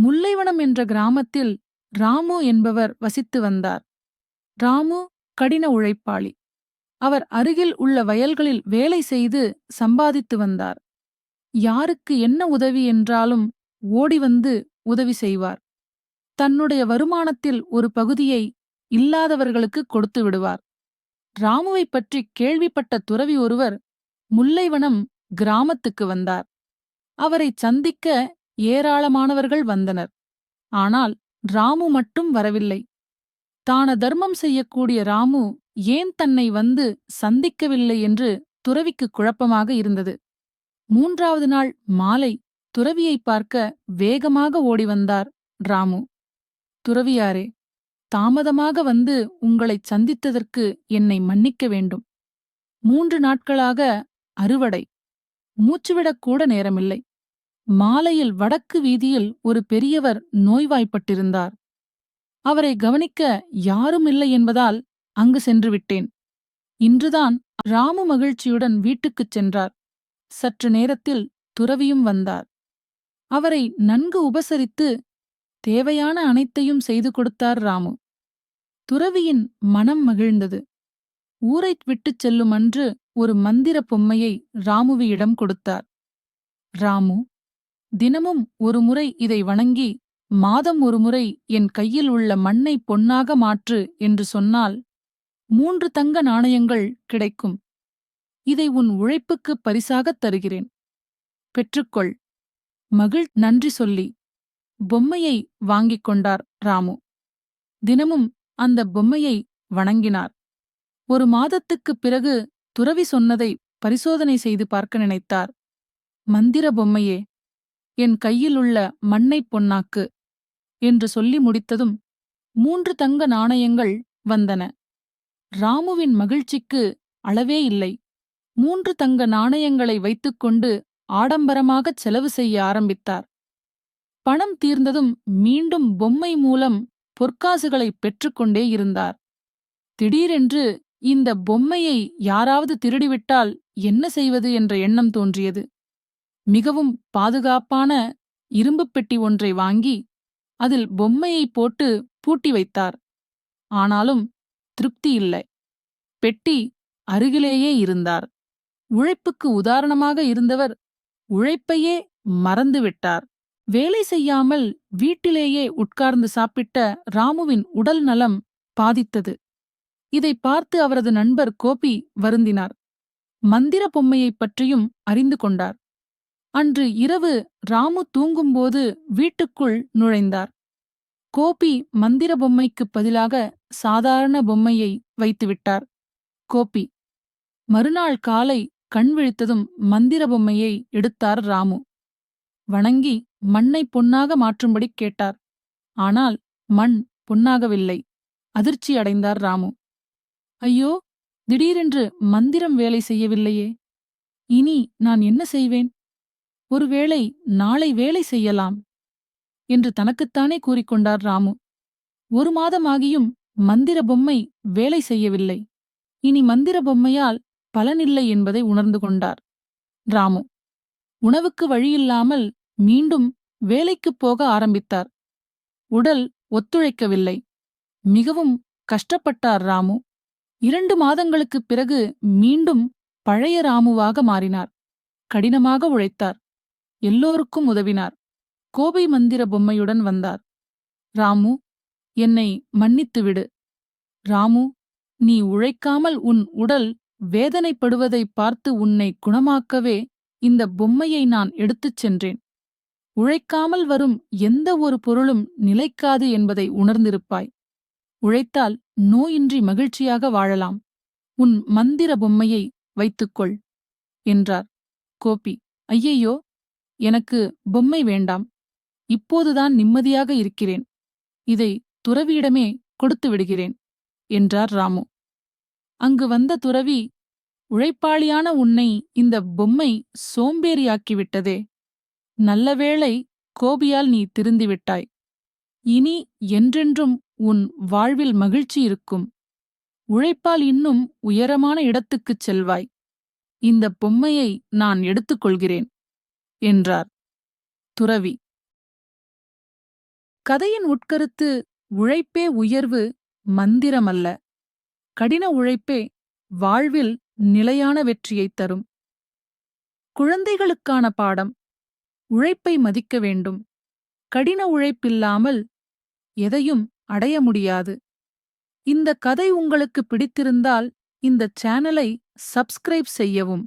முல்லைவனம் என்ற கிராமத்தில் ராமு என்பவர் வசித்து வந்தார். ராமு கடின உழைப்பாளி. அவர் அருகில் உள்ள வயல்களில் வேலை செய்து சம்பாதித்து வந்தார். யாருக்கு என்ன உதவி என்றாலும் ஓடி வந்து உதவி செய்வார். தன்னுடைய வருமானத்தில் ஒரு பகுதியை இல்லாதவர்களுக்கு கொடுத்து விடுவார். ராமுவைப் பற்றி கேள்விப்பட்ட துறவி ஒருவர் முல்லைவனம் கிராமத்துக்கு வந்தார். அவரைச் சந்திக்க ஏராளமானவர்கள் வந்தனர். ஆனால் ராமு மட்டும் வரவில்லை. தான தர்மம் செய்யக்கூடிய ராமு ஏன் தன்னை வந்து சந்திக்கவில்லை என்று துறவிக்கு குழப்பமாக இருந்தது. 3வது நாள் மாலை துறவியை பார்க்க வேகமாக ஓடி வந்தார் ராமு. துறவியாரே, தாமதமாக வந்து உங்களைச் சந்தித்ததற்கு என்னை மன்னிக்க வேண்டும். 3 நாட்களாக அறுவடை, மூச்சுவிடக்கூட நேரமில்லை. மாலையில் வடக்கு வீதியில் ஒரு பெரியவர் நோய்வாய்ப்பட்டிருந்தார். அவரை கவனிக்க யாரும் இல்லை என்பதால் அங்கு சென்று விட்டேன். இன்றுதான் ராமு மகிழ்ச்சியுடன் வீட்டுக்குச் சென்றார். சற்று நேரத்தில் துறவியும் வந்தார். அவரை நன்கு உபசரித்து தேவையான அனைத்தையும் செய்து கொடுத்தார் ராமு. துறவியின் மனம் மகிழ்ந்தது. ஊரை விட்டுச் செல்லும் அன்று ஒரு மந்திர பொம்மையை ராமுவியிடம் கொடுத்தார். ராமு, தினமும் ஒரு முறை இதை வணங்கி மாதம் ஒரு முறை என் கையில் உள்ள மண்ணை பொன்னாக மாற்று என்று சொன்னால் 3 தங்க நாணயங்கள் கிடைக்கும். இதை உன் உழைப்புக்குப் பரிசாகத் தருகிறேன். பெற்றுக்கொள். நன்றி சொல்லி பொம்மையை வாங்கிக் கொண்டார் ராமு. தினமும் அந்த பொம்மையை வணங்கினார். 1 மாதத்துக்குப் பிறகு துறவி சொன்னதை பரிசோதனை செய்து பார்க்க நினைத்தார். மந்திர பொம்மையே, என் கையில் உள்ள மண்ணைப் பொன்னாக்கு என்று சொல்லி முடித்ததும் 3 தங்க நாணயங்கள் வந்தன. ராமுவின் மகிழ்ச்சிக்கு அளவே இல்லை. 3 தங்க நாணயங்களை வைத்துக்கொண்டு ஆடம்பரமாகச் செலவு செய்ய ஆரம்பித்தார். பணம் தீர்ந்ததும் மீண்டும் பொம்மை மூலம் பொற்காசுகளைப் பெற்றுக்கொண்டே இருந்தார். திடீரென்று இந்த பொம்மையை யாராவது திருடிவிட்டால் என்ன செய்வது என்ற எண்ணம் தோன்றியது. மிகவும் பாதுகாப்பான இரும்புப் பெட்டி ஒன்றை வாங்கி அதில் பொம்மையை போட்டு பூட்டி வைத்தார். ஆனாலும் திருப்தி இல்லை. பெட்டி அருகிலேயே இருந்தார். உழைப்புக்கு உதாரணமாக இருந்தவர் உழைப்பையே மறந்துவிட்டார். வேலை செய்யாமல் வீட்டிலேயே உட்கார்ந்து சாப்பிட்ட ராமுவின் உடல் நலம் பாதித்தது. இதை பார்த்து அவரது நண்பர் கோபி வருந்தினார். மந்திர பொம்மையைப் பற்றியும் அறிந்து கொண்டார். அன்று இரவு ராமு தூங்கும்போது வீட்டுக்குள் நுழைந்தார். கோபி மந்திர பொம்மைக்குப் பதிலாக சாதாரண பொம்மையை வைத்துவிட்டார். கோபி மறுநாள் காலை கண் விழித்ததும் மந்திர பொம்மையை எடுத்தார் ராமு. வணங்கி மண்ணை பொன்னாக மாற்றும்படி கேட்டார். ஆனால் மண் பொன்னாகவில்லை. அதிர்ச்சி அடைந்தார் ராமு. ஐயோ, திடீரென்று மந்திரம் வேலை செய்யவில்லையே. இனி நான் என்ன செய்வேன்? ஒருவேளை நாளை வேலை செய்யலாம் என்று தனக்குத்தானே கூறிக்கொண்டார் ராமு. 1 மாதமாகியும் மந்திர பொம்மை வேலை செய்யவில்லை. இனி மந்திர பொம்மையால் பலனில்லை என்பதை உணர்ந்து கொண்டார் ராமு. உணவுக்கு வழியில்லாமல் மீண்டும் வேலைக்குப் போக ஆரம்பித்தார். உடல் ஒத்துழைக்கவில்லை. மிகவும் கஷ்டப்பட்டார் ராமு. 2 மாதங்களுக்குப் பிறகு மீண்டும் பழைய ராமுவாக மாறினார். கடினமாக உழைத்தார். எல்லோருக்கும் உதவினார். கோபி மந்திர பொம்மையுடன் வந்தார். ராமு, என்னை மன்னித்துவிடு. ராமு, நீ உழைக்காமல் உன் உடல் வேதனைப்படுவதைப் பார்த்து உன்னை குணமாக்கவே இந்த பொம்மையை நான் எடுத்துச் சென்றேன். உழைக்காமல் வரும் எந்த ஒரு பொருளும் நிலைக்காது என்பதை உணர்ந்திருப்பாய். உழைத்தால் நோயின்றி மகிழ்ச்சியாக வாழலாம். உன் மந்திர பொம்மையை வைத்துக்கொள் என்றார். கோபி, ஐயையோ, எனக்கு பொம்மை வேண்டாம். இப்போதுதான் நிம்மதியாக இருக்கிறேன். இதை துறவியிடமே கொடுத்து விடுகிறேன் என்றார் ராமு. அங்கு வந்த துறவி, உழைப்பாளியான உன்னை இந்த பொம்மை சோம்பேறியாக்கிவிட்டதே. நல்லவேளை கோபியால் நீ திருந்திவிட்டாய். இனி என்றென்றும் உன் வாழ்வில் மகிழ்ச்சி இருக்கும். உழைப்பால் இன்னும் உயரமான இடத்துக்குச் செல்வாய். இந்த பொம்மையை நான் எடுத்துக்கொள்கிறேன் என்றார் துறவி. கதையின் உட்கருத்து: உழைப்பே உயர்வு, மந்திரமல்ல. கடின உழைப்பே வாழ்வில் நிலையான வெற்றியைத் தரும். குழந்தைகளுக்கான பாடம்: உழைப்பை மதிக்க வேண்டும். கடின உழைப்பில்லாமல் எதையும் அடைய முடியாது. இந்த கதை உங்களுக்கு பிடித்திருந்தால் இந்த சேனலை சப்ஸ்கிரைப் செய்யவும்.